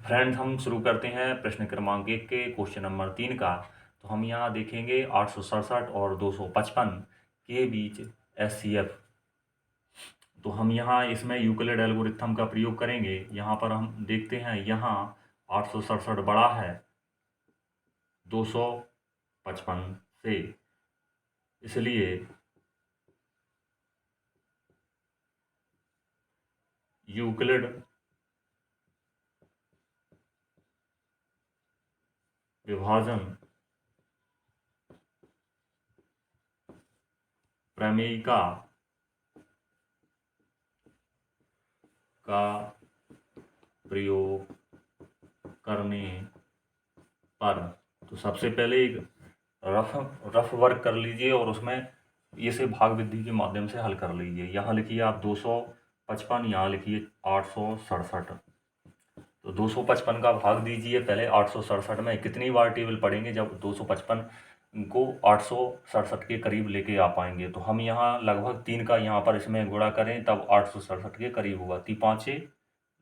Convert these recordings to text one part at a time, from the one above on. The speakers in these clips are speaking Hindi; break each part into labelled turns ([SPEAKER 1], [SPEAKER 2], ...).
[SPEAKER 1] फ्रेंड्स, हम शुरू करते हैं प्रश्न क्रमांक 1 के क्वेश्चन नंबर 3 का। तो हम यहाँ देखेंगे 867 और 255 के बीच एचसीएफ। तो हम यहाँ इसमें यूक्लिड एल्गोरिथम का प्रयोग करेंगे। यहाँ पर हम देखते हैं, यहाँ 867 बड़ा है 255 से, इसलिए यूक्लिड विभाजन प्रमेय का प्रयोग करने पर, तो सबसे पहले एक रफ वर्क कर लीजिए और उसमें इसे भाग विधि के माध्यम से हल कर लीजिए। यहाँ लिखिए आप 255, यहाँ लिखिए 867। तो 255 का भाग दीजिए पहले 867 में। कितनी बार टेबल पढ़ेंगे जब 255 को 867 के करीब लेके आ पाएंगे। तो हम यहाँ लगभग 3 का यहाँ पर इसमें गुणा करें तब 867 के करीब होगा। 3 पाँचे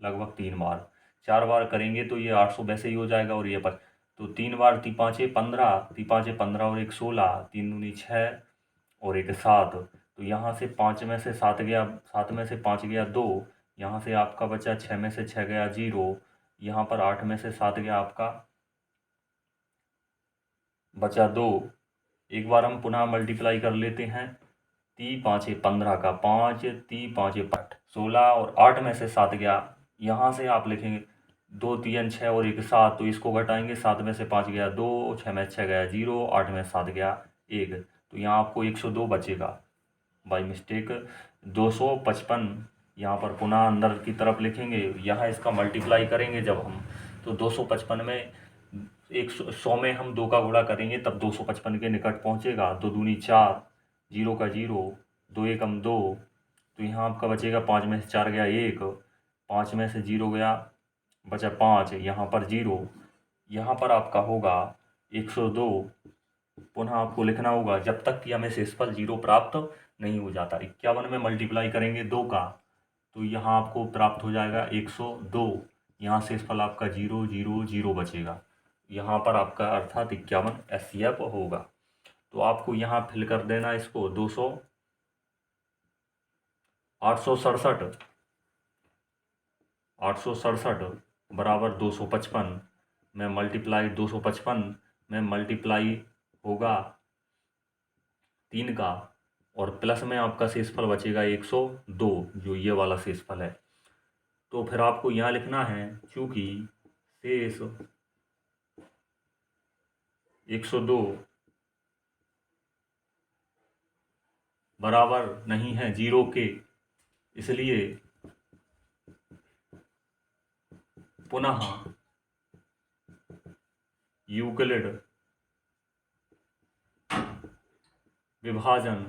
[SPEAKER 1] लगभग 3 बार, 4 बार करेंगे तो ये 800 वैसे ही हो जाएगा। और ये तो 3 बार 3 पाँचे 15, 3 पाँचे 15 और 1 16, 3 दूनी 6 और 1 7। तो यहाँ से 5 में से 7 गया, 7 में से 5 गया 2, यहाँ से आपका बचा 6 में से 6 गया 0, यहाँ पर 8 में से 7 गया आपका बचा 2। एक बार हम पुनः मल्टीप्लाई कर लेते हैं। 3 पाँचे 15 का 5, 3 पाँचे 16 और 8 में से 7 गया। यहाँ से आप लिखेंगे 2 3 6 और 1 7, तो इसको घटाएंगे। 7 में से 5 गया 2, 6 में 6 गया 0, 8 में 7 गया 1, तो यहाँ आपको 102 बचेगा बाई मिस्टेक। 255 यहाँ पर पुनः अंदर की तरफ लिखेंगे। यहाँ इसका मल्टीप्लाई करेंगे जब हम, तो 255 में 100 में हम 2 का गुणा करेंगे तब 255 के निकट पहुँचेगा। 2 दूनी 4, 0 का 0, 2 एकम 2, तो यहाँ आपका बचेगा 5 में से 4 गया 1, 5 में से 0 गया बचा 5, यहाँ पर 0, यहाँ पर आपका होगा 102। पुनः आपको लिखना होगा जब तक कि हमें शेषफल 0 प्राप्त नहीं हो जाता। 51 में मल्टीप्लाई करेंगे 2 का, तो यहाँ आपको प्राप्त हो जाएगा 102। यहाँ शेषफल आपका 0 0 0 बचेगा। यहाँ पर आपका अर्थात 51 एचसीएफ होगा। तो आपको यहाँ फिल कर देना इसको 867 बराबर 255 में मल्टीप्लाई 255 में मल्टीप्लाई होगा 3 का, और प्लस में आपका शेषफल बचेगा 102, जो ये वाला शेषफल है। तो फिर आपको यहाँ लिखना है, चूँकि शेष 102 बराबर नहीं है 0 के, इसलिए पुनः यूक्लिड विभाजन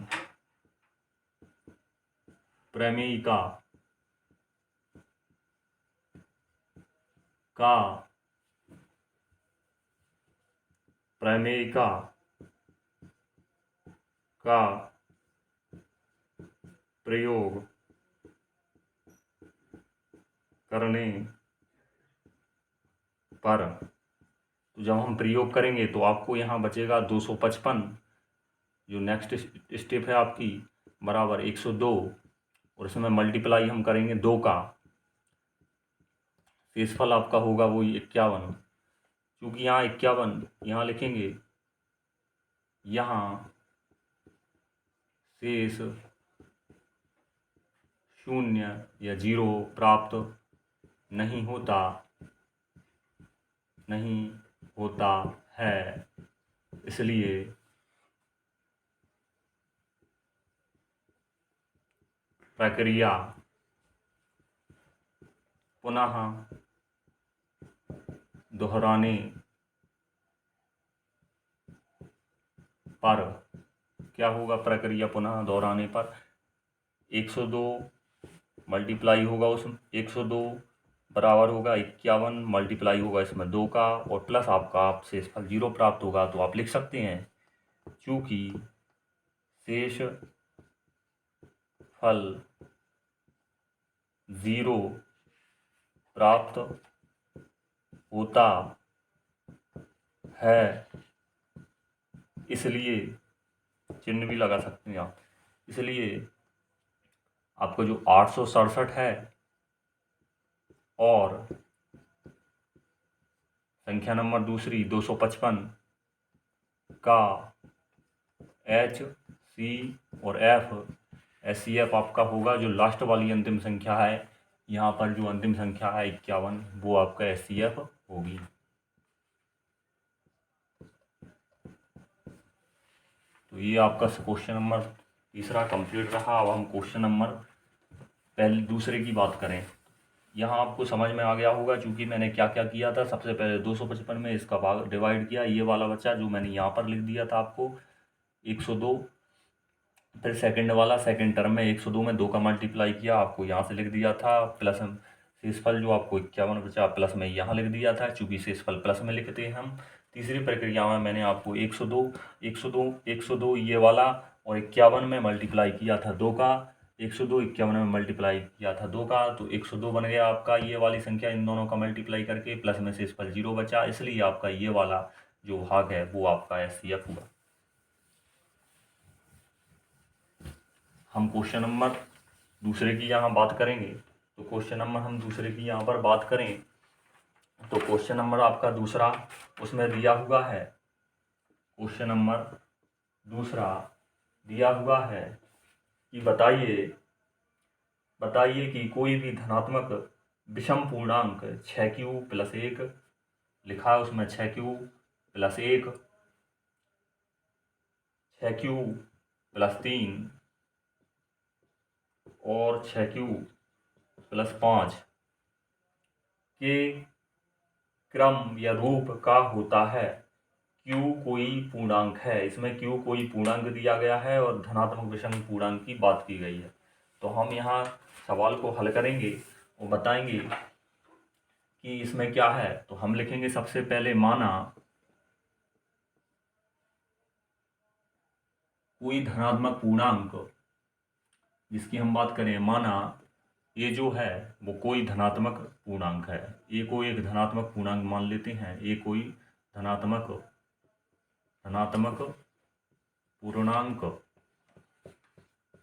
[SPEAKER 1] प्रमेय का प्रयोग करने पर, तो जब हम प्रयोग करेंगे तो आपको यहाँ बचेगा 255, जो नेक्स्ट स्टेप है आपकी, बराबर 102, और इसमें मल्टीप्लाई हम करेंगे 2 का, शेषफल आपका होगा वो 51। क्योंकि यहाँ 51 यहाँ लिखेंगे, यहाँ शेष 0 या 0 प्राप्त नहीं होता है, इसलिए प्रक्रिया पुनः दोहराने पर क्या होगा? प्रक्रिया पुनः दोहराने पर 102 मल्टीप्लाई होगा उसमें 102 बराबर होगा 51, मल्टीप्लाई होगा इसमें 2 का, और प्लस आपका शेषफल 0 प्राप्त होगा। तो आप लिख सकते हैं, चूँकि शेष फल 0 प्राप्त होता है, इसलिए चिन्ह भी लगा सकते हैं आप। इसलिए आपका जो 867 है और संख्या नंबर दूसरी 255 का एच, सी और एफ, एस सी एफ आपका होगा। जो लास्ट वाली अंतिम संख्या है, यहाँ पर जो अंतिम संख्या है 51, वो आपका एस सी एफ होगी। तो ये आपका क्वेश्चन नंबर तीसरा कंप्लीट रहा। अब हम क्वेश्चन नंबर दूसरे की बात करें। यहाँ आपको समझ में आ गया होगा, चूंकि मैंने क्या क्या किया था। सबसे पहले 255 में इसका भाग डिवाइड किया, ये वाला बच्चा जो मैंने यहाँ पर लिख दिया था आपको 102। फिर सेकंड वाला सेकंड टर्म में 102 में 2 का मल्टीप्लाई किया, आपको यहाँ से लिख दिया था। प्लस शेषफल जो आपको 51 बचा, प्लस में यहाँ लिख दिया था, चूंकि शेषफल प्लस में लिखते हैं हम। तीसरी प्रक्रिया में मैंने आपको 102 ये वाला और 51 में मल्टीप्लाई किया था 2 का। 102 51 में मल्टीप्लाई किया था 2 का, तो 102 बन गया आपका ये वाली संख्या। इन दोनों का मल्टीप्लाई करके प्लस में शेषफल 0 बचा, इसलिए आपका ये वाला जो भाग है वो आपका एससीएफ हुआ। हम क्वेश्चन नंबर दूसरे की यहाँ बात करेंगे। तो क्वेश्चन नंबर हम दूसरे की यहाँ पर बात करें तो क्वेश्चन नंबर आपका दूसरा उसमें दिया हुआ है। क्वेश्चन नंबर दूसरा दिया हुआ है कि बताइए कि कोई भी धनात्मक विषम पूर्णांक 6q + 1 लिखा है, उसमें 6q + 1, 6q + 3 और 6q + 5 के क्रम या रूप का होता है। q कोई पूर्णांक है, इसमें q कोई पूर्णांक दिया गया है और धनात्मक विषम पूर्णांक की बात की गई है। तो हम यहाँ सवाल को हल करेंगे और बताएंगे कि इसमें क्या है। तो हम लिखेंगे सबसे पहले, माना कोई धनात्मक पूर्णांक जिसकी हम बात करें, माना ये जो है वो कोई धनात्मक पूर्णांक है। ए को एक धनात्मक पूर्णांक मान लेते हैं। ए कोई धनात्मक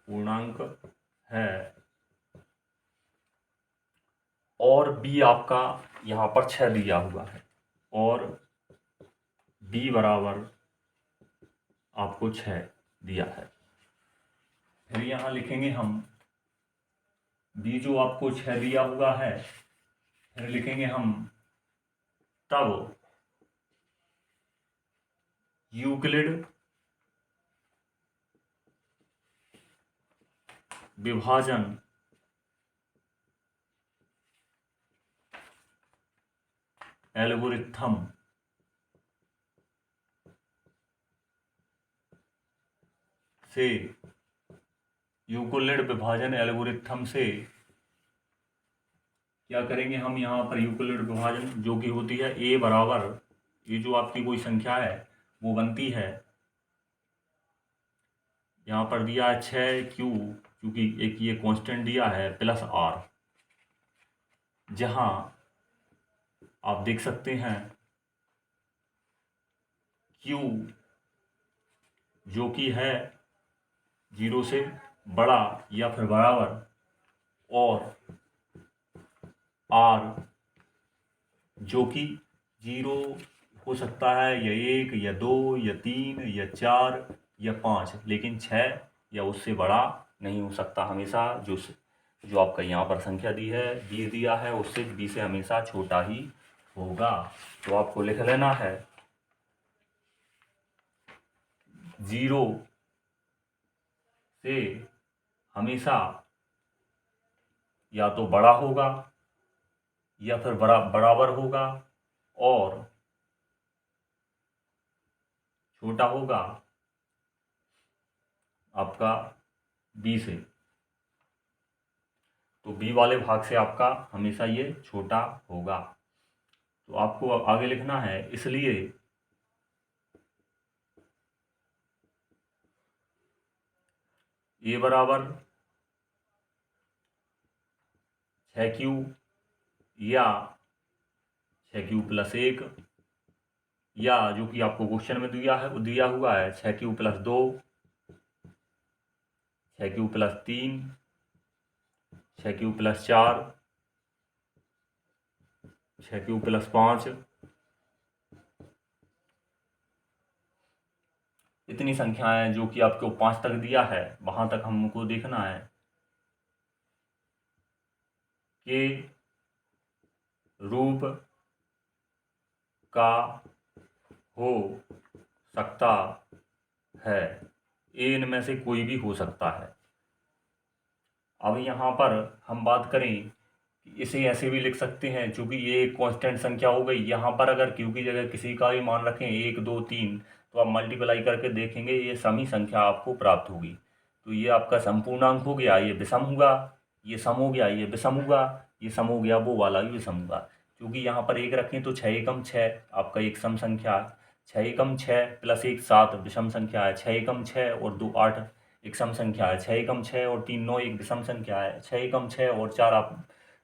[SPEAKER 1] पूर्णांक है और बी आपका यहाँ पर 6 दिया हुआ है और बी बराबर आपको 6 दिया है। फिर यहाँ लिखेंगे हम बी जो आपको 6 दिया हुआ है, फिर लिखेंगे हम तब यूक्लिड विभाजन एल्गोरिथम से क्या करेंगे हम यहाँ पर यूक्लिड विभाजन जो कि होती है ए बराबर, ये जो आपकी कोई संख्या है वो बनती है, यहाँ पर दिया है 6q, क्योंकि एक ये कांस्टेंट दिया है, +r, जहाँ आप देख सकते हैं q जो कि है 0 से बड़ा या फिर बराबर और r जो कि 0 हो सकता है या 1 या 2 या 3 या 4 या 5, लेकिन 6 या उससे बड़ा नहीं हो सकता। हमेशा जो आपका यहाँ पर संख्या दी है 20 दिया है, उससे 20 से हमेशा छोटा ही होगा। तो आपको लिख लेना है 0 से हमेशा या तो बड़ा होगा या फिर बराबर होगा और छोटा होगा आपका बी से। तो बी वाले भाग से आपका हमेशा ये छोटा होगा। तो आपको आगे लिखना है, इसलिए ए बराबर 6q या 6 क्यूब + 1, या जो कि आपको क्वेश्चन में दिया हुआ है 6 क्यूब + 2, 6 क्यूब + 3, 6 क्यूब + 4, 6 क्यूब + 5। इतनी संख्याएं जो कि आपको 5 तक दिया है, वहां तक हमको देखना है कि रूप का हो सकता है, इनमें से कोई भी हो सकता है। अब यहाँ पर हम बात करें, इसे ऐसे भी लिख सकते हैं, चूंकि ये एक कांस्टेंट संख्या हो गई। यहाँ पर अगर क्यू की जगह किसी का भी मान रखें 1 2 3, तो आप मल्टीप्लाई करके देखेंगे ये समी संख्या आपको प्राप्त होगी। तो ये आपका संपूर्णांक हो गया, ये विषम हुआ, ये सम हो गया, ये विषम हुआ, ये सम हो गया, वो वाला भी विषम हुआ। क्योंकि यहाँ पर 1 रखें तो 6 एकम 6 आपका एक सम संख्या है, 6 एकम 6 + 1 7 विषम संख्या है, 6 एकम 6 और 2 8 एक सम संख्या है, 6 एकम 6 और 3 9 एक विषम संख्या है, 6 एकम 6 और 4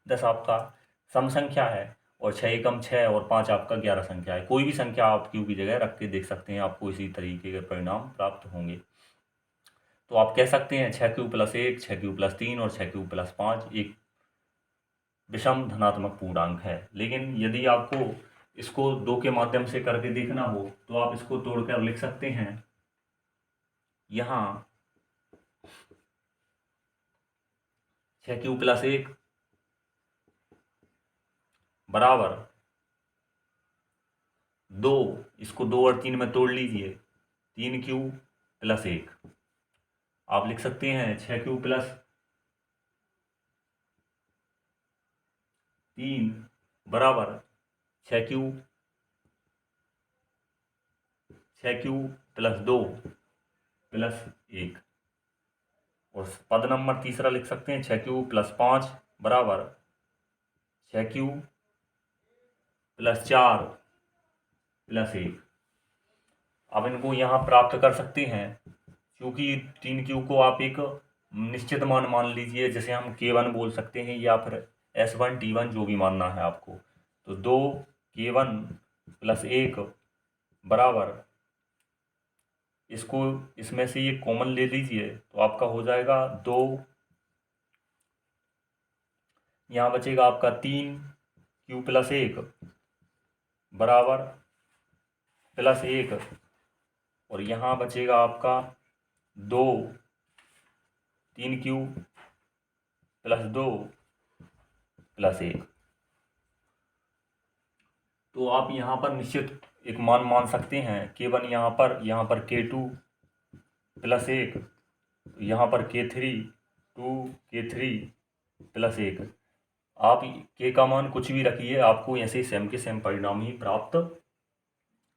[SPEAKER 1] 10 आपका सम संख्या है, और 6 एकम 6 और 5 आपका 11 संख्या है। कोई भी संख्या आप क्यू की जगह रख के देख सकते हैं, आपको इसी तरीके के परिणाम प्राप्त होंगे। तो आप कह सकते हैं 6 क्यूब + 1, 6 क्यूब + 3 और 6 क्यूब + 5 एक विषम धनात्मक पूर्णांक है। लेकिन यदि आपको इसको 2 के माध्यम से करके देखना हो, तो आप इसको तोड़कर लिख सकते हैं। यहाँ 6 क्यूब + 1 बराबर 2, इसको 2 और 3 में तोड़ लीजिए, 3 क्यूब + 1। आप लिख सकते हैं 6 क्यूब + 3 बराबर 6 क्यूब + 2 + 1। और पद नंबर तीसरा लिख सकते हैं 6 क्यूब + 5 बराबर 6 क्यूब + 4 + 1। अब इनको यहाँ प्राप्त कर सकते हैं, क्योंकि 3 क्यूब को आप एक निश्चित मान मान लीजिए, जिसे हम K1 बोल सकते हैं, या फिर S1 T1 जो भी मानना है आपको। तो 2 K1 + 1 बराबर, इसको इसमें से ये कॉमन ले लीजिए, तो आपका हो जाएगा 2, यहाँ बचेगा आपका 3 क्यूब + 1 बराबर +1, और यहाँ बचेगा आपका 2, 3 क्यूब + 2 + 1। तो आप यहाँ पर निश्चित एक मान सकते हैं K1, यहाँ पर K2 + 1, यहाँ पर K3 + 1। आप K का मान कुछ भी रखिए, आपको ऐसे सेम के सेम परिणाम ही प्राप्त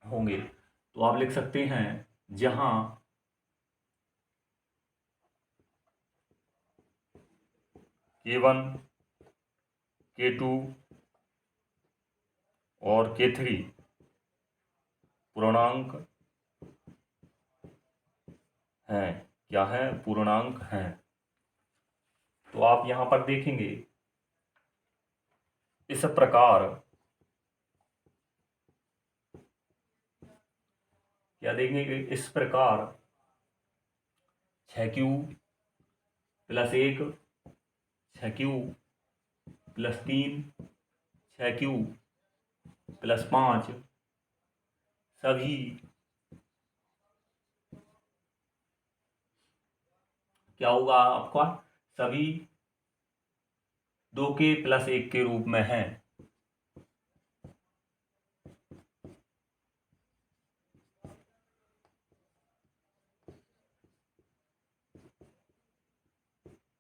[SPEAKER 1] होंगे। तो आप लिख सकते हैं, जहाँ K1 K2 और K3 पूर्णांक हैं, क्या है, पूर्णांक हैं। तो आप यहाँ पर देखेंगे इस प्रकार, क्या देखेंगे इस प्रकार 6 क्यूब + 1, 6 क्यूब + 3, 6 क्यूब + 5 सभी क्या होगा आपका, सभी 2 + 1 के रूप में है।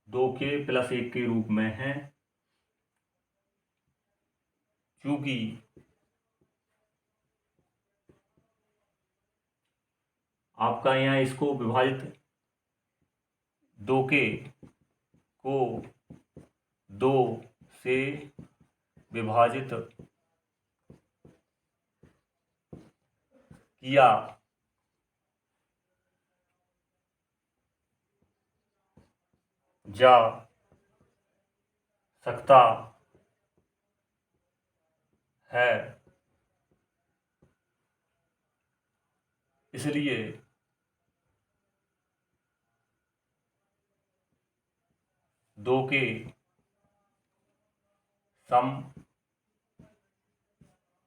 [SPEAKER 1] दो के +1 के रूप में है, क्योंकि आपका यहाँ इसको विभाजित 2 को 2 से विभाजित किया जा सकता है, इसलिए दो के सम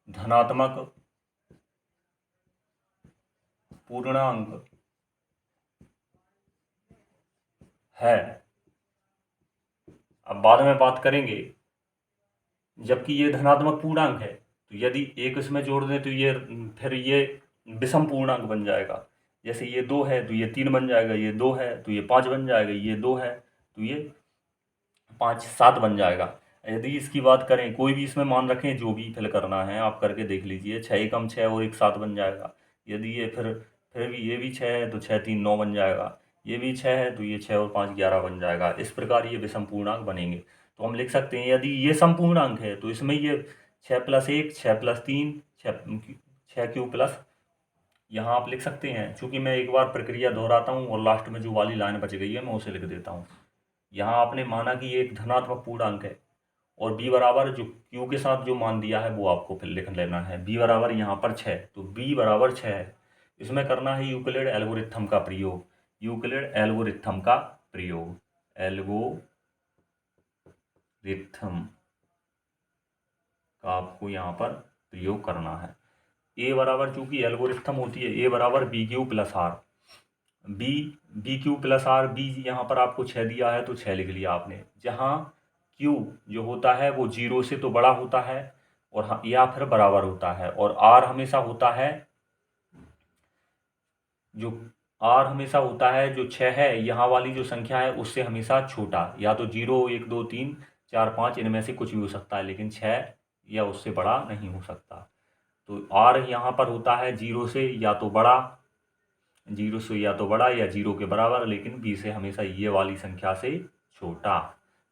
[SPEAKER 1] धनात्मक पूर्णांक है। अब बाद में बात करेंगे, जबकि ये धनात्मक पूर्णांक है तो यदि एक इसमें जोड़ दें तो ये फिर ये विषम पूर्णांक बन जाएगा। जैसे ये 2 है तो ये 3 बन जाएगा, ये 2 है तो ये 5 बन जाएगा, ये 2 है तो ये 5 7 बन जाएगा। यदि इसकी बात करें, कोई भी इसमें मान रखें, जो भी फिल करना है आप करके देख लीजिए। 6 एकम 6 और 1 7 बन जाएगा। यदि ये फिर भी ये भी 6 है तो 6 3 9 बन जाएगा। ये भी 6 है तो ये 6 और 5 11 बन जाएगा। इस प्रकार ये विषम पूर्णांक बनेंगे। तो हम लिख सकते हैं, यदि ये समपूर्णांक है तो इसमें ये 6 + 1 6 + 3 6 क्यूब प्लस, यहाँ आप लिख सकते हैं। चूंकि मैं एक बार प्रक्रिया दोहराता हूँ और लास्ट में जो वाली लाइन बच गई है मैं उसे लिख देता हूँ। यहाँ आपने माना कि ये एक धनात्मक पूर्णांक है और b बराबर जो q के साथ जो मान दिया है वो आपको फिर लिख लेना है। b बराबर यहाँ पर 6, तो b बराबर 6 है। इसमें करना है यूक्लिड एल्गोरिथम का प्रयोग। यूक्लिड एल्गोरिथम का प्रयोग, एल्गोरिथम का आपको यहाँ पर प्रयोग करना है। a बराबर, चूंकि एल्गोरिथम होती है, a बराबर B Q plus R, B Q plus R, B यहाँ पर आपको 6 दिया है तो 6 लिख लिया आपने। जहाँ q जो होता है वो 0 से तो बड़ा होता है और या फिर बराबर होता है, और r हमेशा होता है जो जो 6 है, यहाँ वाली जो संख्या है उससे हमेशा छोटा, या तो 0 1 2 3 4 5 इनमें से कुछ भी हो सकता है, लेकिन 6 या उससे बड़ा नहीं हो सकता। तो r यहाँ पर होता है 0 से या तो बड़ा, 0 से या तो बड़ा या 0 के बराबर, लेकिन b से हमेशा ये वाली संख्या से छोटा।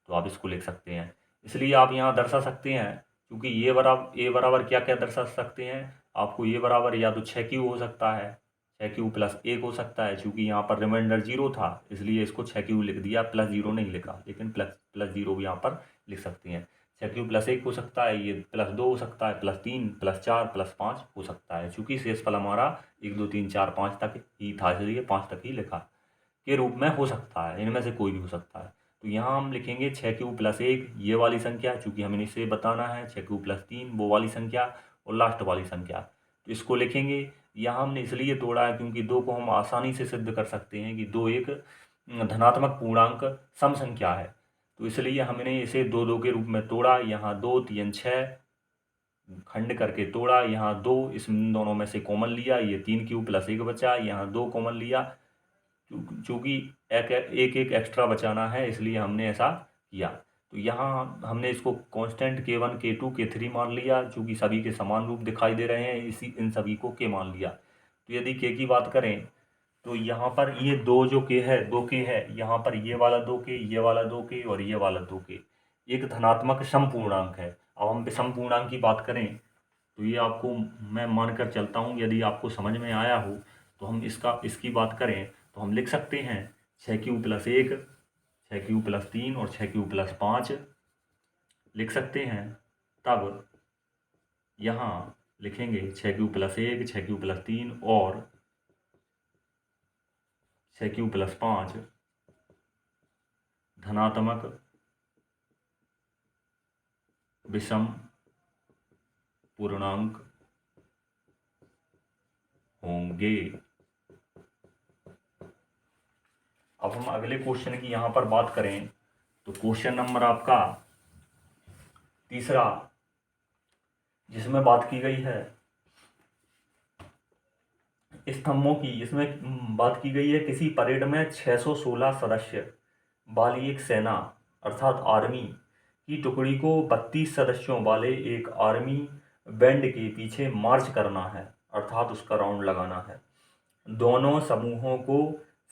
[SPEAKER 1] तो आप इसको लिख सकते हैं। इसलिए आप यहाँ दर्शा सकते हैं, क्योंकि ए बराबर क्या क्या दर्शा सकते हैं आपको। ए बराबर या तो 6q हो सकता है, 6q + 1 हो सकता है। चूँकि यहाँ पर रिमाइंडर 0 था इसलिए इसको 6q लिख दिया, +0 नहीं लिखा, लेकिन +0 भी यहाँ पर लिख सकते हैं। 6q + 1 हो सकता है, ये +2 हो सकता है, +3 +4 +5 हो सकता है। चूँकि शेषफल हमारा 1 2 3 4 5 तक ही था, इसलिए 5 तक ही लिखा के रूप में हो सकता है, इनमें से कोई भी हो सकता है। तो यहाँ हम लिखेंगे 6q + 1 ये वाली संख्या, चूँकि हमें इसे बताना है, 6q + 3 वो वाली संख्या, और लास्ट वाली संख्या। तो इसको लिखेंगे। यहाँ हमने इसलिए तोड़ा है क्योंकि 2 को हम आसानी से सिद्ध कर सकते हैं कि 2 एक धनात्मक पूर्णांक सम संख्या है। तो इसलिए हमने इसे 2 2 के रूप में तोड़ा। यहाँ 2 3 6 खंड करके तोड़ा। यहाँ 2 इस दोनों में से कॉमन लिया, ये 3q + 1 बचा। यहाँ 2 कॉमन लिया, चूँकि एक एक एक्स्ट्रा बचाना है इसलिए हमने ऐसा किया। तो यहाँ हमने इसको कांस्टेंट k1 k2 k3 मान लिया, चूँकि सभी के समान रूप दिखाई दे रहे हैं, इन सभी को k मान लिया। तो यदि k की बात करें तो यहाँ पर ये 2 जो k है, 2k है, यहाँ पर ये वाला 2k, ये वाला 2k और ये वाला 2k एक धनात्मक समपूर्णांक है। अब हम विषम पूर्णांक की बात करें तो ये आपको मैं मानकर चलता हूँ, यदि आपको समझ में आया हो तो हम इसकी बात करें तो हम लिख सकते हैं 6q + 1 6q + 3 और 6q + 5 लिख सकते हैं। तब यहाँ लिखेंगे 6q + 1 6q + 3 और 6q + 5 धनात्मक विषम पूर्णांक होंगे। अब हम अगले क्वेश्चन की यहाँ पर बात करें तो क्वेश्चन नंबर आपका तीसरा, जिसमें बात की गई है स्तंभों की, इसमें बात की गई है किसी परेड में 616 सदस्य वाली एक सेना अर्थात आर्मी की टुकड़ी को 32 सदस्यों वाले एक आर्मी बैंड के पीछे मार्च करना है, अर्थात उसका राउंड लगाना है। दोनों समूहों को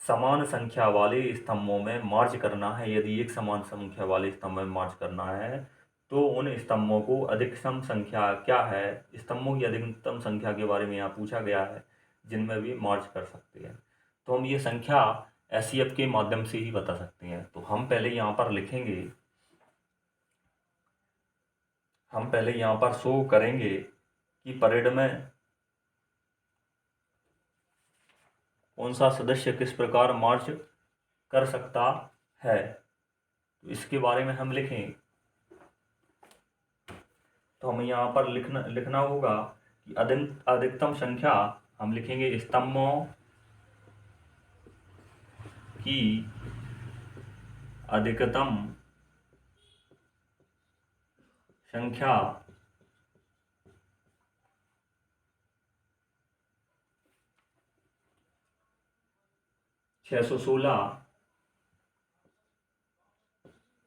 [SPEAKER 1] समान संख्या वाले स्तंभों में मार्च करना है। यदि एक समान संख्या वाले स्तंभ में मार्च करना है तो उन स्तंभों को अधिकतम संख्या क्या है, स्तंभों की अधिकतम संख्या के बारे में यहाँ पूछा गया है जिनमें भी मार्च कर सकते हैं। तो हम ये संख्या एससीएफ के माध्यम से ही बता सकते हैं। तो हम पहले यहाँ पर लिखेंगे, हम पहले यहाँ पर शो करेंगे कि परेड में कौन सा सदस्य किस प्रकार मार्च कर सकता है, तो इसके बारे में हम लिखें। तो हमें यहाँ पर लिखना होगा कि अधिकतम संख्या, हम लिखेंगे स्तंभों की अधिकतम संख्या छः सौ 16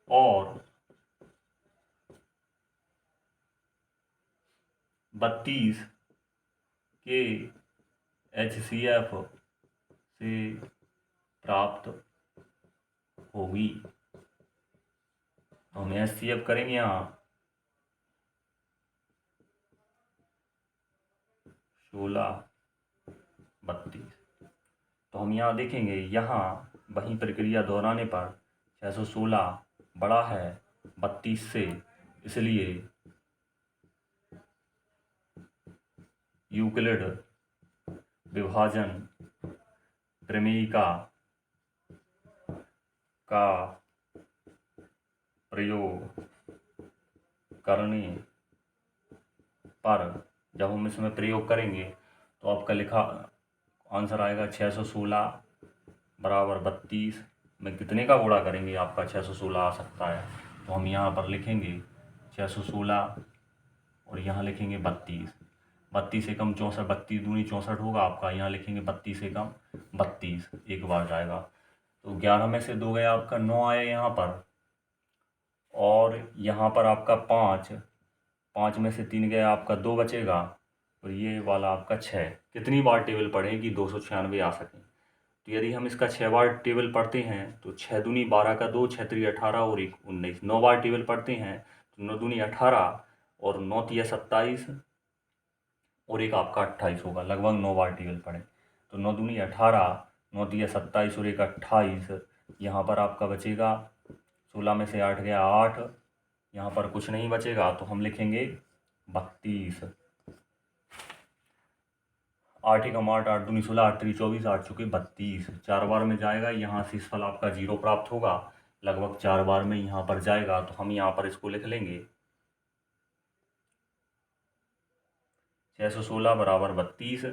[SPEAKER 1] और 32 के HCF से प्राप्त होगी। तो हम HCF करेंगे यहाँ 16, 32। तो हम यहाँ देखेंगे, यहाँ वही प्रक्रिया दोहराने पर 616 बड़ा है 32 से, इसलिए यूक्लिड विभाजन प्रमेय का प्रयोग करने पर, जब हम इसमें प्रयोग करेंगे तो आपका लिखा आंसर आएगा 616 बराबर 32 में कितने का गुणा करेंगे आपका 616 आ सकता है। तो हम यहाँ पर लिखेंगे 616 और यहाँ लिखेंगे 32। 32 एकम 64, 32 दूनी 64 होगा आपका। यहाँ लिखेंगे 32 एकम 32, एक बार जाएगा। तो 11 में से 2 गया आपका 9 आया यहाँ पर, और यहाँ पर आपका 5 में से 3 गया आपका 2 बचेगा, और ये वाला आपका 6। कितनी बार टेबल पढ़ें कि 296 आ सकें। तो यदि हम इसका 6 बार टेबल पढ़ते हैं तो 6 दूनी 12 का 2, 6 3 18 और 1 19। 9 बार टेबल पढ़ते हैं तो 9 दूनी 18 और 9 3 27 और एक आपका 28 होगा। लगभग 9 बार टेबल पढ़ें तो 9 दूनी 18, 9 3 27 और एक 28। यहाँ पर आपका बचेगा 16 में से 8 गया 8, यहाँ पर कुछ नहीं बचेगा तो हम लिखेंगे 32। 8 एकम 8, 8 दूनी 16, 8 3 24, 8 चुके 32। 4 बार में जाएगा, यहाँ शेषफल आपका 0 प्राप्त होगा। लगभग 4 बार में यहाँ पर जाएगा, तो हम यहाँ पर इसको लिख लेंगे 616 बराबर 32।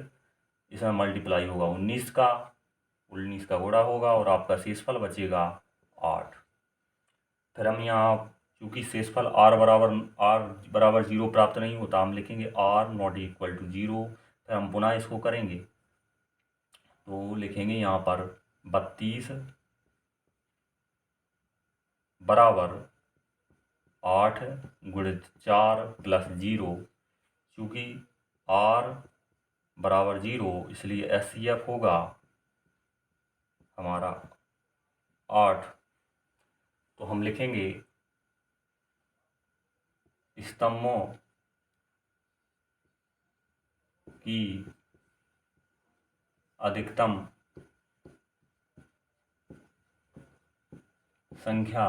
[SPEAKER 1] इसमें मल्टीप्लाई होगा 19 का गुणा होगा और आपका शेषफल बचेगा 8। फिर हम यहाँ चूँकि शेषफल r बराबर 0 प्राप्त नहीं होता, हम लिखेंगे r नॉट इक्वल टू 0। फिर हम पुनः इसको करेंगे तो लिखेंगे यहाँ पर 32 बराबर 8 गुणित 4 प्लस 0। चूँकि r बराबर 0 इसलिए HCF होगा हमारा 8। तो हम लिखेंगे स्तंभों की अधिकतम संख्या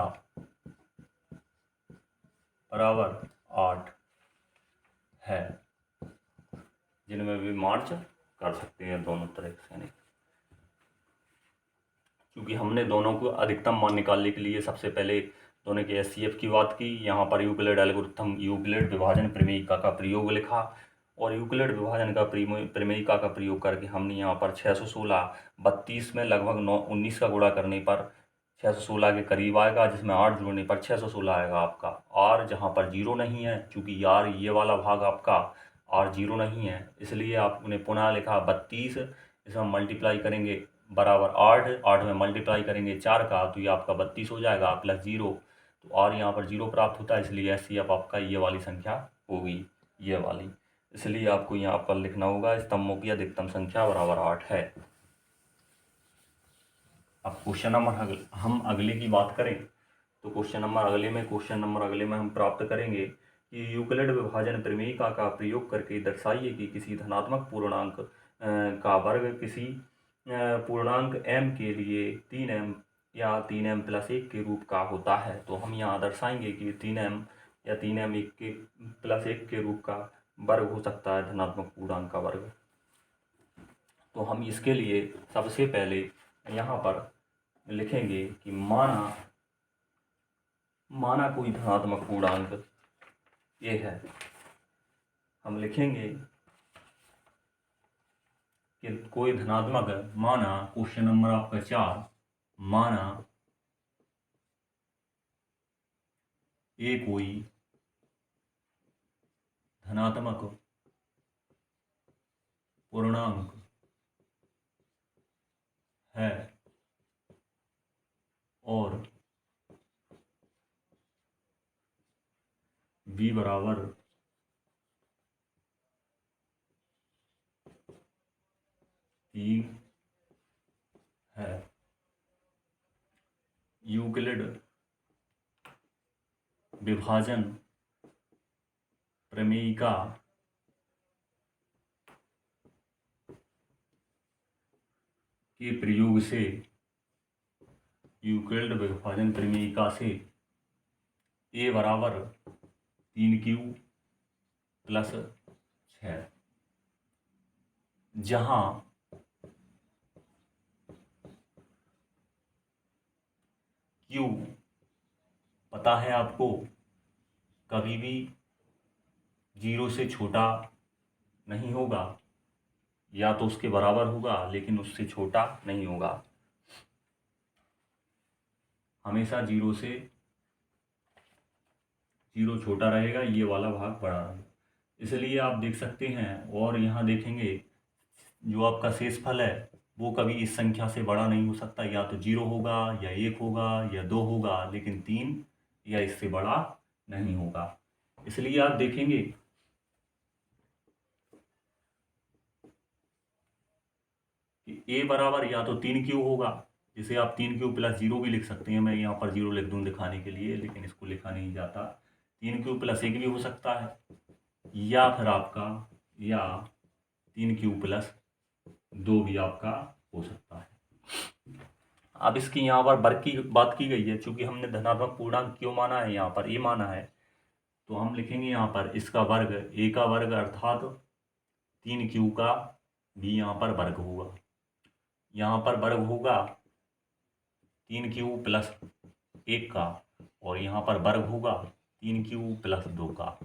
[SPEAKER 1] बराबर 8 है, जिनमें भी मार्च कर सकते हैं दोनों तरह के सैनिक। क्योंकि हमने दोनों को अधिकतम मान निकालने के लिए सबसे पहले दोनों के HCF की बात की, यहाँ पर यूक्लिड एल्गोरिथम यूक्लिड विभाजन प्रमेयिका का प्रयोग लिखा, और यूक्लिड विभाजन का प्रमेयिका का प्रयोग करके हमने यहाँ पर 616 32 में लगभग 19 का गुणा करने पर 616 के करीब आएगा, जिसमें 8 जोड़ने पर 616 आएगा आपका। r जहाँ पर 0 नहीं है, चूँकि r ये वाला भाग आपका r 0 नहीं है, इसलिए आपने पुनः लिखा 32। इसमें मल्टीप्लाई करेंगे बराबर 8 में मल्टीप्लाई करेंगे 4 का, तो ये आपका 32 हो जाएगा प्लस 0। तो r यहाँ पर 0 प्राप्त होता है, इसलिए HCF आपका ये वाली संख्या होगी, ये वाली। इसलिए आपको यहाँ पर लिखना होगा स्तंभों की अधिकतम संख्या बराबर 8 है। अब क्वेश्चन नंबर हम अगले की बात करें तो क्वेश्चन नंबर अगले में हम प्राप्त करेंगे कि यूक्लिड विभाजन प्रमेयिका का प्रयोग करके दर्शाइए कि किसी धनात्मक पूर्णांक का वर्ग किसी पूर्णांक m के लिए 3m या 3m + 1 के रूप का होता है। तो हम यहाँ दर्शाएंगे कि 3m या 3m के प्लस 1 के रूप का वर्ग हो सकता है, धनात्मक पूर्णांक का वर्ग। तो हम इसके लिए सबसे पहले यहाँ पर लिखेंगे कि माना कोई धनात्मक पूर्णांक ये है। हम लिखेंगे कि कोई धनात्मक है, माना क्वेश्चन नंबर आपका 4, माना ए कोई धनात्मक पूर्णांक है और b बराबर 3 है। यूक्लिड विभाजन प्रमेयिका के प्रयोग से, यूक्लिड विभाजन प्रमेयिका से a बराबर 3q प्लस 6, जहां q पता है आपको कभी भी 0 से छोटा नहीं होगा, या तो उसके बराबर होगा लेकिन उससे छोटा नहीं होगा, हमेशा 0 से 0 छोटा रहेगा, ये वाला भाग बड़ा रहेगा। इसलिए आप देख सकते हैं, और यहाँ देखेंगे जो आपका शेषफल है वो कभी इस संख्या से बड़ा नहीं हो सकता, या तो 0 होगा या 1 होगा या 2 होगा, लेकिन 3 या इससे बड़ा नहीं होगा। इसलिए आप देखेंगे कि a बराबर या तो 3q होगा, जिसे आप 3q प्लस 0 भी लिख सकते हैं। मैं यहाँ पर 0 लिख दूँ दिखाने के लिए, लेकिन इसको लिखा नहीं जाता। 3q प्लस 1 भी हो सकता है, या फिर आपका 3q प्लस 2 भी आपका हो सकता है। अब इसकी यहाँ पर वर्ग की बात की गई है, चूंकि हमने धनात्मक पूर्णांक क्यों माना है, यहाँ पर a माना है, तो हम लिखेंगे यहाँ पर इसका वर्ग, a का वर्ग अर्थात 3q का भी यहाँ पर वर्ग होगा। यहाँ पर वर्ग होगा 3q प्लस 1 का, और यहाँ पर वर्ग होगा 3q प्लस 2 का।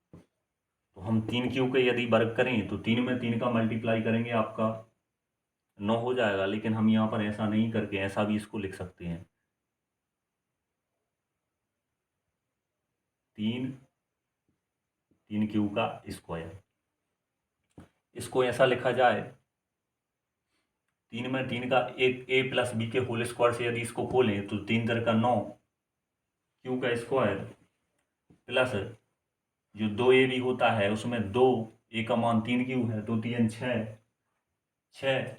[SPEAKER 1] तो हम 3q के यदि वर्ग करें तो 3 में 3 का मल्टीप्लाई करेंगे, आपका 9 हो जाएगा। लेकिन हम यहाँ पर ऐसा नहीं करके ऐसा भी इसको लिख सकते हैं, 3q का स्क्वायर। इसको ऐसा लिखा जाए, 3 में 3 का एक a प्लस बी के होल स्क्वायर से यदि इसको खोलें तो 3 3 का 9 q का स्क्वायर प्लस जो 2a भी होता है उसमें 2 a का मान 3q है, 2 3 6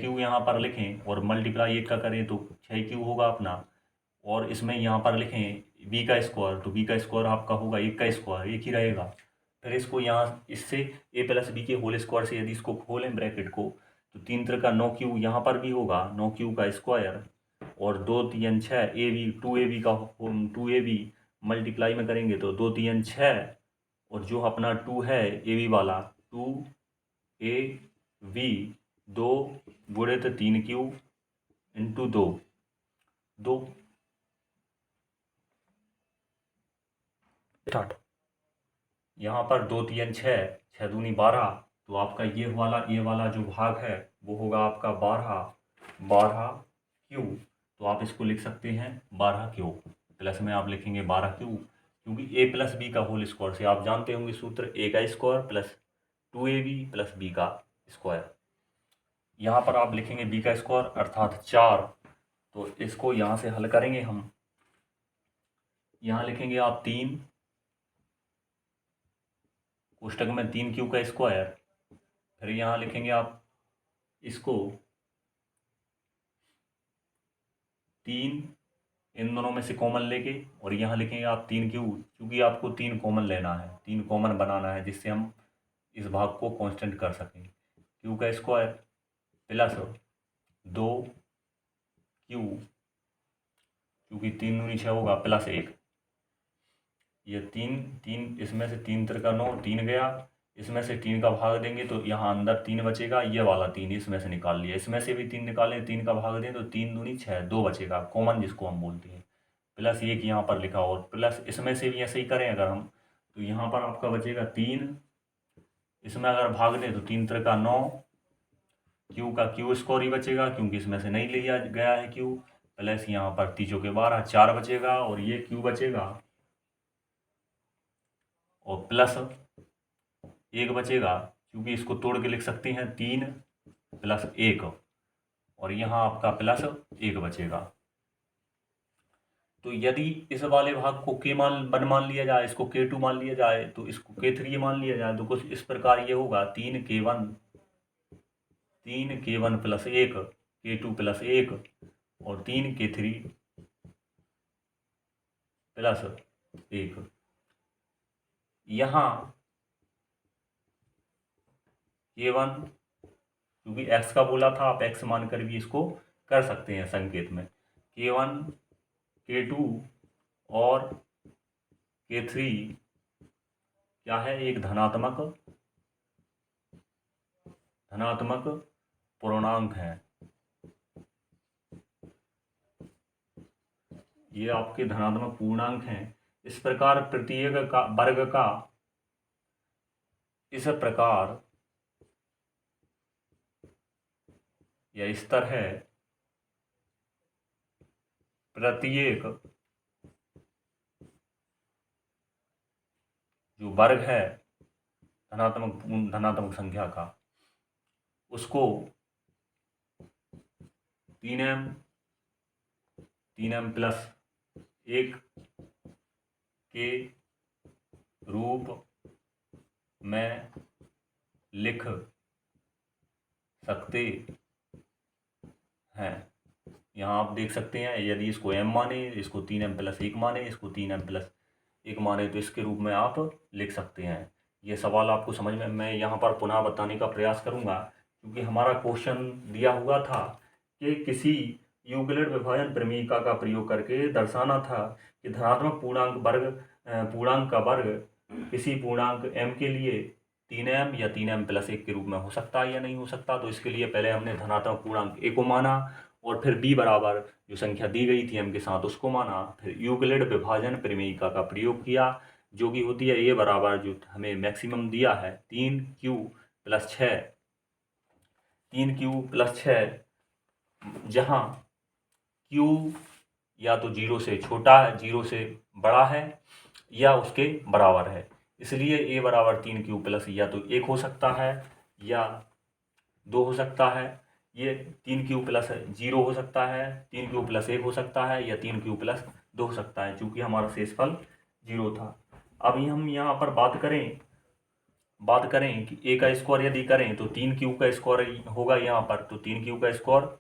[SPEAKER 1] q यहाँ पर लिखें, और मल्टीप्लाई 1 का करें तो 6q होगा अपना, और इसमें यहाँ पर लिखें b का स्क्वायर, तो b का स्क्वायर आपका होगा 1 का स्क्वायर, 1 ही रहेगा। फिर इसको यहाँ इससे a प्लस बी के होल स्क्वायर से यदि इसको खोलें ब्रैकेट को, तो 3 3 का 9q यहाँ पर भी होगा 9q का स्क्वायर, और 2 3 6 ए बी 2ab का 2ab मल्टीप्लाई में करेंगे तो 2 3 6, और जो अपना 2 है ए बी वाला 2ab 2 गुणित 3q इंटू 2 स्टार्ट। यहाँ पर 2 3 6 6 दूनी 12, तो आपका ये वाला जो भाग है वो होगा आपका 12q। तो आप इसको लिख सकते हैं 12q, प्लस में आप लिखेंगे 12q, क्योंकि a प्लस बी का होल स्क्वायर से आप जानते होंगे सूत्र, a का square plus 2ab plus b का स्क्वायर। यहाँ पर आप लिखेंगे b का स्क्वायर अर्थात 4, तो इसको यहाँ से हल करेंगे हम। यहाँ लिखेंगे आप 3 कोष्टक में 3q का स्क्वायर, फिर यहाँ लिखेंगे आप इसको 3 इन दोनों में से कॉमन लेके, और यहाँ लिखेंगे आप 3q, क्योंकि आपको 3 कॉमन लेना है, 3 कॉमन बनाना है, जिससे हम इस भाग को कांस्टेंट कर सकें। q का स्क्वायर प्लस 2q, क्योंकि 3 दूनी 6 होगा, प्लस 1, ये 3 इसमें से 3 त्रिका 9, 3 गया, इसमें से 3 का भाग देंगे तो यहाँ अंदर 3 बचेगा, ये वाला 3 इसमें से निकाल लिया, इसमें से भी 3 निकालें, 3 का भाग दें तो 3 दूनी 6, 2 बचेगा कॉमन जिसको हम बोलते हैं, प्लस 1 यहाँ पर लिखा और प्लस इसमें से भी ऐसे ही करें अगर हम, तो यहाँ पर आपका बचेगा 3, इसमें अगर भाग दें तो 3 त्रिका 9, क्यू का क्यू स्क्वायर ही बचेगा क्योंकि इसमें से नहीं लिया गया है क्यू, प्लस यहाँ पर 3 चौके 12, 4 बचेगा और ये क्यू बचेगा और प्लस 1 बचेगा क्योंकि इसको तोड़ के लिख सकते हैं 3 प्लस 1 और यहाँ आपका प्लस 1 बचेगा। तो यदि इस वाले भाग को के मान लिया जाए, इसको K2 मान लिया जाए, तो इसको K3 मान लिया जाए, तो कुछ इस प्रकार ये होगा 3K1 प्लस 1 K2 प्लस 1 और 3K3 प्लस 1। यहाँ K1 क्योंकि x का बोला था, आप x मानकर भी इसको कर सकते हैं संकेत में, K1 K2 और K3 क्या है, एक धनात्मक पूर्णांक है। ये आपके धनात्मक पूर्णांक हैं। इस प्रकार प्रत्येक का वर्ग का इस प्रकार या स्तर है, प्रत्येक जो वर्ग है धनात्मक संख्या का, उसको 3m प्लस 1 के रूप में लिख सकते हैं। यहाँ आप देख सकते हैं, यदि इसको m माने, इसको 3m प्लस 1 माने, इसको 3m प्लस 1 माने, तो इसके रूप में आप लिख सकते हैं। ये सवाल आपको समझ में, मैं यहाँ पर पुनः बताने का प्रयास करूँगा क्योंकि हमारा क्वेश्चन दिया हुआ था कि किसी यूक्लिड विभाजन प्रमेयिका का प्रयोग करके दर्शाना था कि धनात्मक पूर्णांक का वर्ग किसी पूर्णांक m के लिए 3m या 3m प्लस 1 के रूप में हो सकता है या नहीं हो सकता। तो इसके लिए पहले हमने धनात्मक पूर्णांक a को माना और फिर b बराबर जो संख्या दी गई थी m के साथ उसको माना, फिर यूक्लिड विभाजन प्रमेयिका का प्रयोग किया जो कि होती है a बराबर जो हमें मैक्सिमम दिया है 3q प्लस 6, 3q प्लस 6, जहाँ q या तो 0 से छोटा है, 0 से बड़ा है या उसके बराबर है, इसलिए a बराबर 3q प्लस या तो 1 हो सकता है या 2 हो सकता है, ये 3q प्लस 0 हो सकता है, 3q प्लस 1 हो सकता है या 3q प्लस 2 हो सकता है, चूँकि हमारा शेषफल 0 था। अब हम यहाँ पर बात करें कि a का स्क्वायर यदि करें तो 3q का स्क्वायर होगा यहाँ पर, तो 3q का स्क्वायर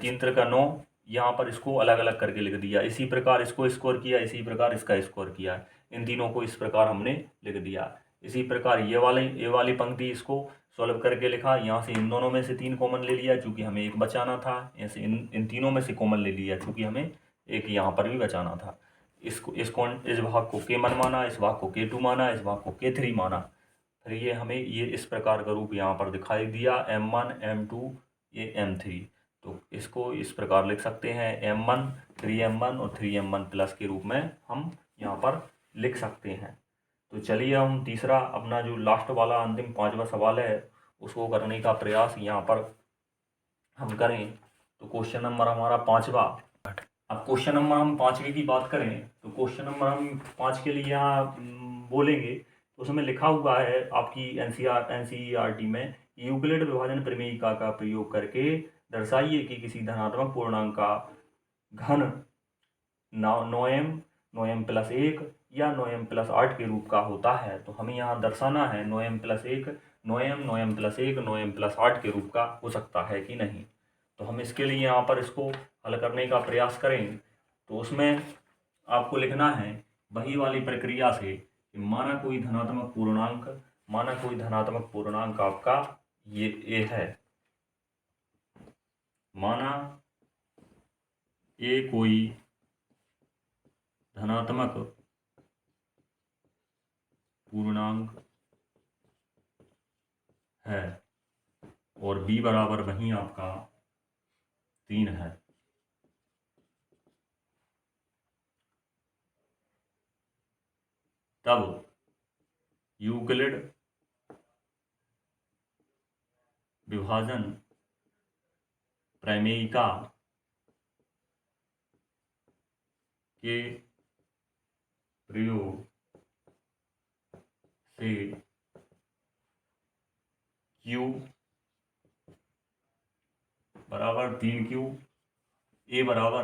[SPEAKER 1] 3 त्रिका 9, यहाँ पर इसको अलग अलग करके लिख दिया, इसी प्रकार इसको स्क्वायर किया, इसी प्रकार इसका स्क्वायर किया, इन तीनों को इस प्रकार हमने लिख दिया। इसी प्रकार ये वाली पंक्ति इसको सॉल्व करके लिखा, यहाँ से इन दोनों में से 3 कॉमन ले लिया चूँकि हमें 1 बचाना था, ऐसे इन तीनों में से कॉमन ले लिया चूँकि हमें 1 यहाँ पर भी बचाना था। इस भाग को K1 माना, इस भाग को K2 माना, इस भाग को K3 माना, फिर ये हमें ये इस प्रकार का रूप यहाँ पर दिखाई दिया m1 m2 ये m3। तो इसको इस प्रकार लिख सकते हैं m1 3m1 और 3m1 प्लस के रूप में हम यहाँ पर लिख सकते हैं। तो चलिए हम तीसरा अपना जो लास्ट वाला अंतिम 5वां सवाल है उसको करने का प्रयास यहाँ पर हम करें। तो क्वेश्चन नंबर हमारा 5वां, अब क्वेश्चन नंबर हम 5वें की बात करें तो क्वेश्चन नंबर हम 5 के लिए यहाँ बोलेंगे तो उसमें लिखा हुआ है आपकी NCERT में, यूक्लिड विभाजन प्रमेयिका का प्रयोग करके दर्शाइए कि किसी धनात्मक पूर्णांक का घन 9m प्लस 1 या 9m प्लस 8 के रूप का होता है। तो हमें यहाँ दर्शाना है 9m plus 1 9m plus 1 9m plus 8 के रूप का हो सकता है कि नहीं। तो हम इसके लिए यहाँ पर इसको हल करने का प्रयास करें तो उसमें आपको लिखना है वही वाली प्रक्रिया से कि माना कोई धनात्मक पूर्णांक आपका ये a है, माना a कोई धनात्मक पूर्णांक है और b बराबर वहीं आपका 3 है। तब यूक्लिड विभाजन प्रमेयिका के प्रयोग से q बराबर 3q, a बराबर,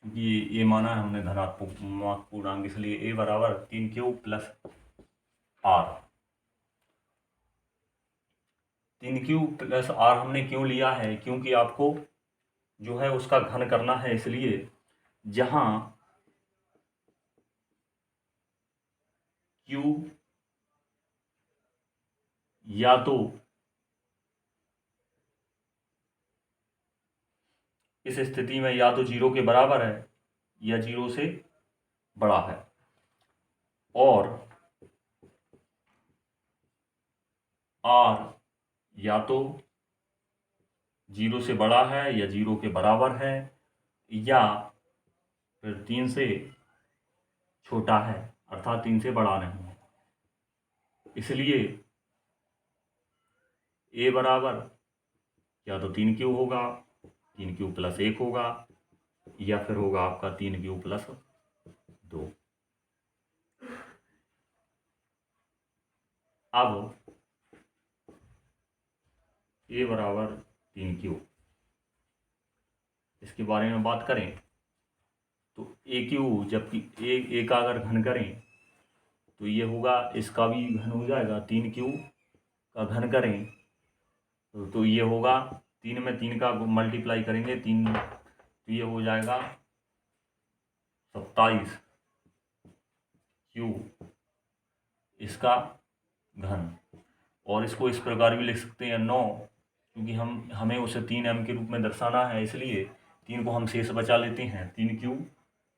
[SPEAKER 1] क्योंकि a माना है हमने धनात्मक पूर्णांक, इसलिए a बराबर 3q plus r। 3q plus r हमने क्यों लिया है? क्योंकि आपको जो है उसका घन करना है, इसलिए जहां q या तो इस स्थिति में या तो 0 के बराबर है या 0 से बड़ा है, और r या तो 0 से बड़ा है या 0 के बराबर है या फिर 3 से छोटा है, अर्थात 3 से बड़ा नहीं है। इसलिए a बराबर या तो 3q होगा, 3q प्लस 1 होगा, या फिर होगा आपका 3q प्लस 2। अब a बराबर 3q, इसके बारे में बात करें तो AQ, जबकि a का अगर घन करें तो ये होगा, इसका भी घन हो जाएगा। 3q का घन करें तो ये होगा, 3 में 3 का मल्टीप्लाई करेंगे 3, तो ये हो जाएगा 27q इसका घन। और इसको इस प्रकार भी लिख सकते हैं 9, क्योंकि हमें उसे 3m के रूप में दर्शाना है, इसलिए 3 को हम शेष बचा लेते हैं, 3q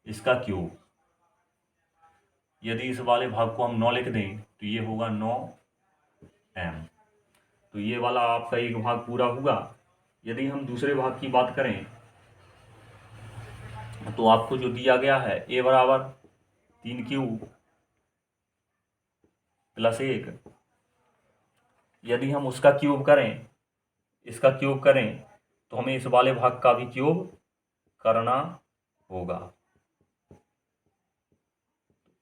[SPEAKER 1] इसका क्यूब। यदि इस वाले भाग को हम 9 लिख दें तो ये होगा 9m। तो ये वाला आपका एक भाग पूरा हुआ। यदि हम दूसरे भाग की बात करें तो आपको जो दिया गया है a बराबर 3q प्लस 1, यदि हम उसका क्यूब करें, इसका क्यूब करें, तो हमें इस वाले भाग का भी क्यूब करना होगा।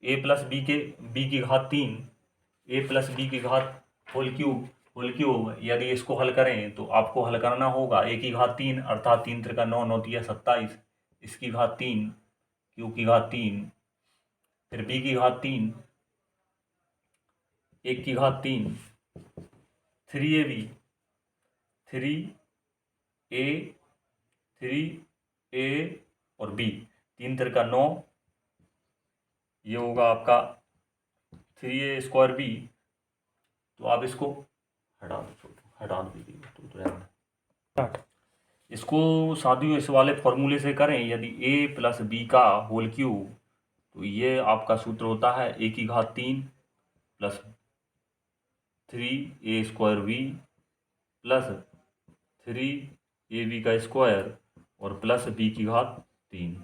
[SPEAKER 1] a प्लस बी की घात 3, a प्लस बी की घात होल क्यूब, यदि इसको हल करें तो आपको हल करना होगा a की घात 3, अर्थात 3 त्रिका 9, 9 तिया 27, इसकी घात 3, q की घात 3, फिर b की घात 3, 1 की घात 3, 3ab, 3a, 3a और b, 3 त्रिका 9, ये होगा आपका 3a स्क्वायर b। तो आप इसको हटा दीजिए तो इसको साथियों इस वाले फॉर्मूले से करें, यदि a प्लस बी का होल क्यूब, तो ये आपका सूत्र होता है a की घात 3 plus 3a square b plus 3ab का स्क्वायर और प्लस b की घात 3।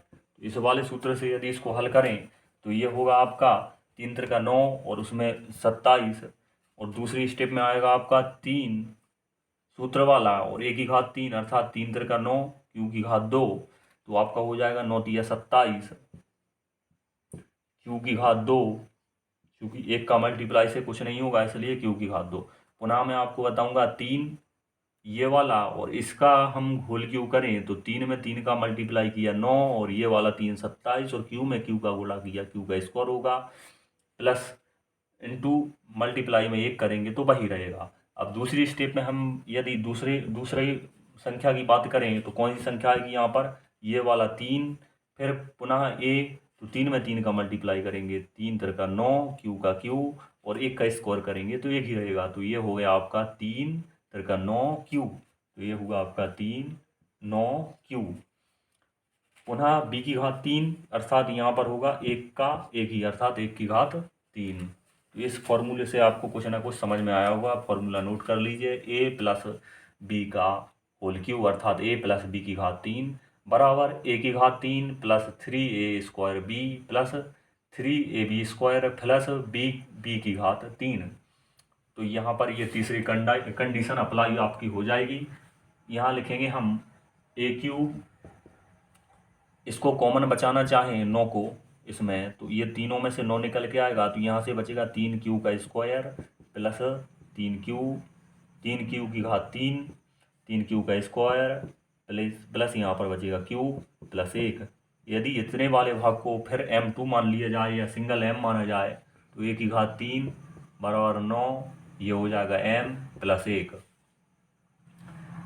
[SPEAKER 1] इस वाले सूत्र से यदि इसको हल करें तो ये होगा आपका 3 त्रिका 9 और उसमें 27, और दूसरी स्टेप में आएगा आपका 3 सूत्र वाला और a की घात 3, अर्थात 3 त्रिका 9, q की घात 2, तो आपका हो जाएगा 9 तिया 27, q की घात 2, क्योंकि 1 का मल्टीप्लाई से कुछ नहीं होगा, इसलिए q की घात 2। पुनः मैं आपको बताऊंगा 3 ये वाला और इसका हम होल क्यूब करें तो 3 में 3 का मल्टीप्लाई किया 9, और ये वाला 3 27, और q में q का गुणा किया, q का स्क्वायर होगा, प्लस इनटू मल्टीप्लाई में 1 करेंगे तो वही रहेगा। अब दूसरी स्टेप में हम यदि दूसरे संख्या की बात करें तो कौन सी संख्या आएगी यहाँ पर? ये वाला 3, फिर पुनः a, तो 3 में 3 का मल्टीप्लाई करेंगे, 3 त्रिका 9, q का q और 1 का स्क्वायर करेंगे तो 1 ही रहेगा। तो ये हो गया आपका 3 त्रिका 9 q, तो ये होगा आपका 3 9 q। पुनः b की घात 3, अर्थात यहाँ पर होगा 1 का 1 ही, अर्थात 1 की घात 3। तो इस फॉर्मूले से आपको कुछ ना कुछ समझ में आया होगा। फॉर्मूला नोट कर लीजिए, ए प्लस बी का होल क्यूब अर्थात ए प्लस बी की घात 3 बराबर ए की घात 3 प्लस 3a² बी प्लस 3ab² प्लस बी की घात 3। तो यहाँ पर ये तीसरी कंडीशन अप्लाई आपकी हो जाएगी। यहाँ लिखेंगे हम ए क्यूब, इसको कॉमन बचाना चाहें 9 को इसमें, तो ये तीनों में से 9 निकल के आएगा, तो यहाँ से बचेगा 3q का स्क्वायर प्लस 3q की घात 3q का स्क्वायर प्लस यहाँ पर बचेगा q प्लस 1। यदि इतने वाले भाग को फिर m2 मान लिया जाए या सिंगल m माना जाए तो a की घात 3 बराबर 9, ये हो जाएगा m प्लस 1।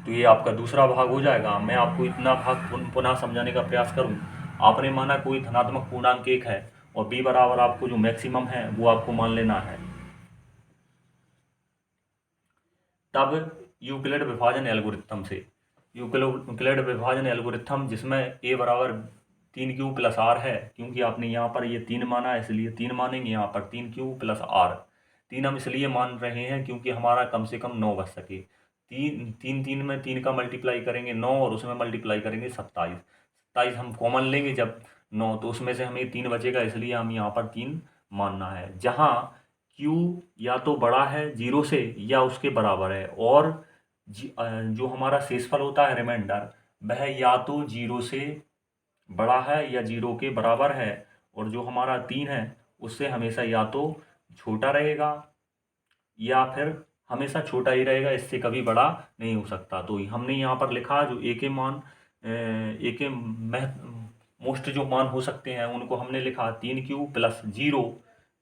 [SPEAKER 1] तो ये आपका दूसरा भाग हो जाएगा। मैं आपको इतना भाग पुनः समझाने का प्रयास करूं। आपने माना कोई धनात्मक पूर्णांक 1 है और b बराबर आपको जो मैक्सिमम है वो आपको मान लेना है। तब यूक्लिड विभाजन एल्गोरिथम से, यूक्लिड विभाजन एल्गोरिथम जिसमें a बराबर 3q प्लस r है, क्योंकि आपने यहाँ पर ये 3 माना है इसलिए 3 मानेंगे, यहाँ पर 3q प्लस r। 3 हम इसलिए मान रहे हैं क्योंकि हमारा कम से कम 9 बच सके। 3 में 3 का मल्टीप्लाई करेंगे 9 और उसमें मल्टीप्लाई करेंगे 27। 27 हम कॉमन लेंगे जब 9, तो उसमें से हमें 3 बचेगा, इसलिए हम यहाँ पर 3 मानना है। जहाँ q या तो बड़ा है 0 से या उसके बराबर है, और जो हमारा शेषफल होता है रिमाइंडर, वह या तो 0 से बड़ा है या 0 के बराबर है, और जो हमारा 3 है उससे हमेशा या तो छोटा रहेगा या फिर हमेशा छोटा ही रहेगा, इससे कभी बड़ा नहीं हो सकता। तो हमने यहाँ पर लिखा जो ए के मान, ए के मोस्ट जो मान हो सकते हैं उनको हमने लिखा 3q प्लस 0,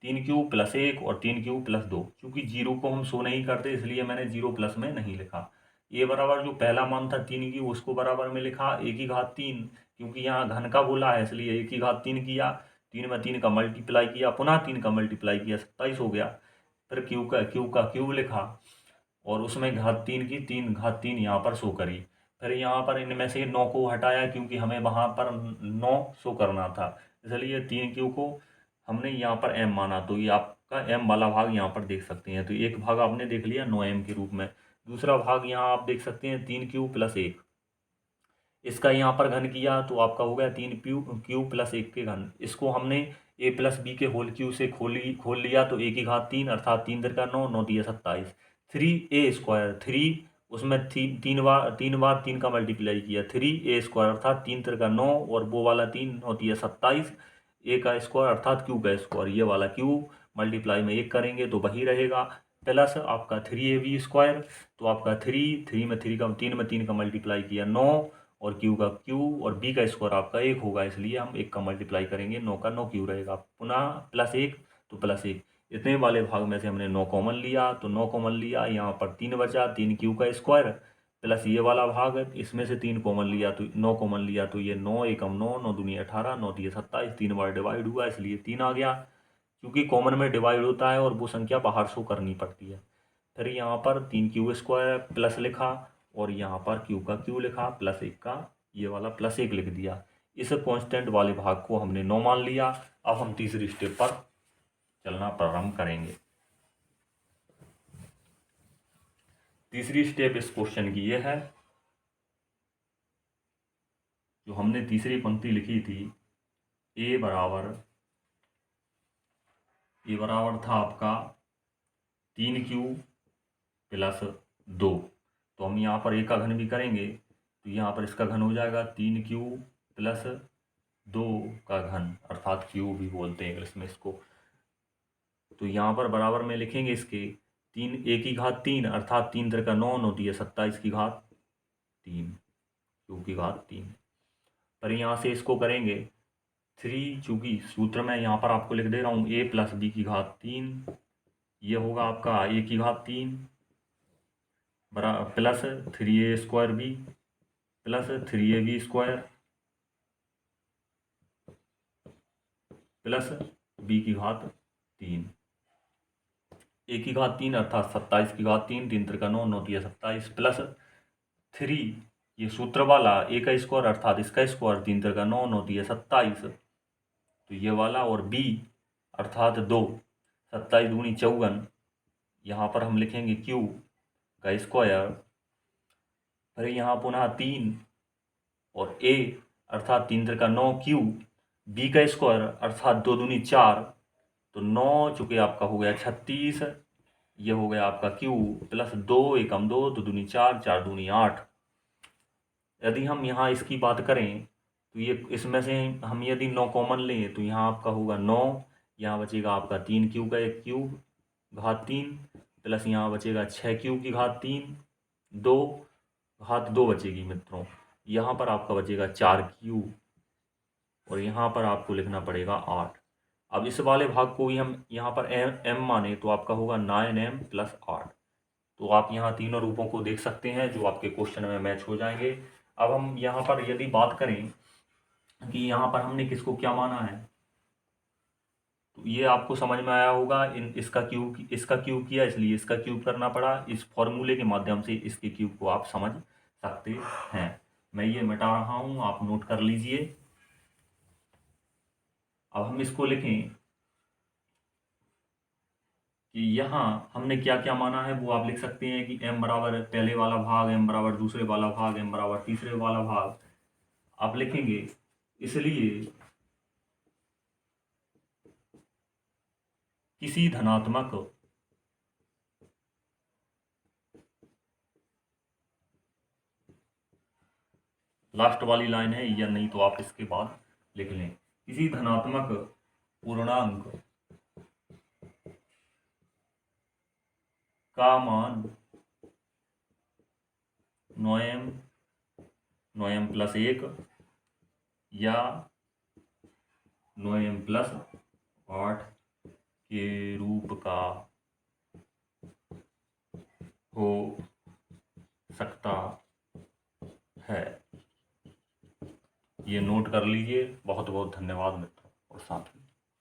[SPEAKER 1] 3q प्लस 1 और 3q प्लस 2। चूँकि 0 को हम शो नहीं करते इसलिए मैंने 0 प्लस में नहीं लिखा। ए बराबर जो पहला मान था 3q, उसको बराबर में लिखा ए की घात 3, क्योंकि यहाँ घन का बोला है इसलिए ए की घात 3 किया, 3 में 3 का मल्टीप्लाई किया, पुनः 3 का मल्टीप्लाई किया, 27 हो गया। फिर क्यू का क्यूब लिखा और उसमें घात 3 की 3 घात 3 यहाँ पर शो करी। फिर यहाँ पर इनमें से 9 को हटाया क्योंकि हमें वहाँ पर 9 शो करना था, इसलिए 3q को हमने यहाँ पर m माना। तो ये आपका m वाला भाग यहाँ पर देख सकते हैं। तो एक भाग आपने देख लिया 9m के रूप में। दूसरा भाग यहाँ आप देख सकते हैं 3q प्लस 1, इसका यहाँ पर घन किया तो आपका हो गया 3q प्लस 1 के घन। इसको हमने a प्लस बी के होल क्यू से खोल लिया, तो a की घात 3 अर्थात 3 3 का 9, 9 दिया 27। 3a² 3, उसमें 3 बार 3 का मल्टीप्लाई किया, 3a² अर्थात 3 3 का 9 और वो वाला 3, 9 दिया 27। a का स्क्वायर अर्थात q का स्क्वायर, ये वाला q मल्टीप्लाई में 1 करेंगे तो वही रहेगा, प्लस आपका 3ab²। तो आपका 3 में 3 का मल्टीप्लाई किया 9 और q का q और b का स्क्वायर आपका 1 होगा, इसलिए हम 1 का मल्टीप्लाई करेंगे, 9 का 9q रहेगा, पुनः प्लस 1 तो प्लस 1। इतने वाले भाग में से हमने 9 कॉमन लिया, तो 9 कॉमन लिया, यहाँ पर 3 बचा, 3q का स्क्वायर प्लस ये वाला भाग, इसमें से 3 कॉमन लिया तो 9 कॉमन लिया, तो ये 9 एकम 9, 9 दूनी 18, 9 दिए 27, 3 बार डिवाइड हुआ इसलिए 3 आ गया, क्योंकि कॉमन में डिवाइड होता है और वो संख्या बाहर शो करनी पड़ती है। फिर यहाँ पर 3q² प्लस लिखा और यहाँ पर q का q लिखा, प्लस 1 का ये वाला प्लस 1 लिख दिया। इस कांस्टेंट वाले भाग को हमने 9 मान लिया। अब हम तीसरी स्टेप पर चलना प्रारंभ करेंगे। तीसरी स्टेप इस क्वेश्चन की ये है, जो हमने तीसरी पंक्ति लिखी थी, ए बराबर था आपका 3q प्लस 2। तो हम यहाँ पर ए का घन भी करेंगे तो यहाँ पर इसका घन हो जाएगा 3q प्लस 2 का घन, अर्थात q भी बोलते हैं इंग्लिश में इसको। तो यहाँ पर बराबर में लिखेंगे इसके 3 a की घात 3 अर्थात 3 3 का 9, 9 दिया 27 की घात 3, q की घात 3। पर यहाँ से इसको करेंगे 3, चूँकि सूत्र में यहाँ पर आपको लिख दे रहा हूँ a प्लस बी की घात 3, ये होगा आपका a की घात 3 plus 3a² b plus 3ab² plus b की घात 3, a की घात 3 अर्थात 27 की घात 3, 3 3 का 9, 9 दिया 27 प्लस 3, ये सूत्र वाला a का स्क्वायर अर्थात इसका स्क्वायर, 3 3 का 9, 9 दिया 27, तो ये वाला, और b अर्थात 2, 27 दूनी 54, यहाँ पर हम लिखेंगे क्यू का स्क्वायर, फिर यहाँ पुनः 3 और ए अर्थात 3 त्रिका 9 क्यू, बी का स्क्वायर अर्थात 2 दूनी 4, तो 9 चुके आपका हो गया 36, ये हो गया आपका क्यू प्लस 2 एकम 2, 2 दूनी 4, 4 दूनी 8। यदि हम यहाँ इसकी बात करें तो ये इसमें से हम यदि 9 कॉमन लें तो यहाँ आपका होगा 9, यहाँ बचेगा आपका 3 क्यू का एक क्यूब घात 3 प्लस यहाँ बचेगा 6 क्यूब की घात 3, 2 घात 2 बचेगी मित्रों। यहाँ पर आपका बचेगा 4 क्यूब और यहाँ पर आपको लिखना पड़ेगा 8। अब इस वाले भाग को भी हम यहाँ पर m माने तो आपका होगा 9m प्लस 8। तो आप यहाँ तीनों रूपों को देख सकते हैं जो आपके क्वेश्चन में मैच हो जाएंगे। अब हम यहाँ पर यदि बात करें कि यहाँ पर हमने किसको क्या माना है, तो ये आपको समझ में आया होगा। इसका क्यूब किया इसलिए इसका क्यूब करना पड़ा। इस फॉर्मूले के माध्यम से इसके क्यूब को आप समझ सकते हैं। मैं ये मिटा रहा हूँ, आप नोट कर लीजिए। अब हम इसको लिखें कि यहाँ हमने क्या क्या माना है, वो आप लिख सकते हैं कि m बराबर पहले वाला भाग, m बराबर दूसरे वाला भाग, m बराबर तीसरे वाला भाग आप लिखेंगे। इसलिए किसी धनात्मक लास्ट वाली लाइन है या नहीं तो आप इसके बाद लिख लें, किसी धनात्मक पूर्णांक का मान 9m प्लस 1 या 9m प्लस 8 के रूप का हो सकता है। ये नोट कर लीजिए। बहुत बहुत धन्यवाद मित्रों और साथियों।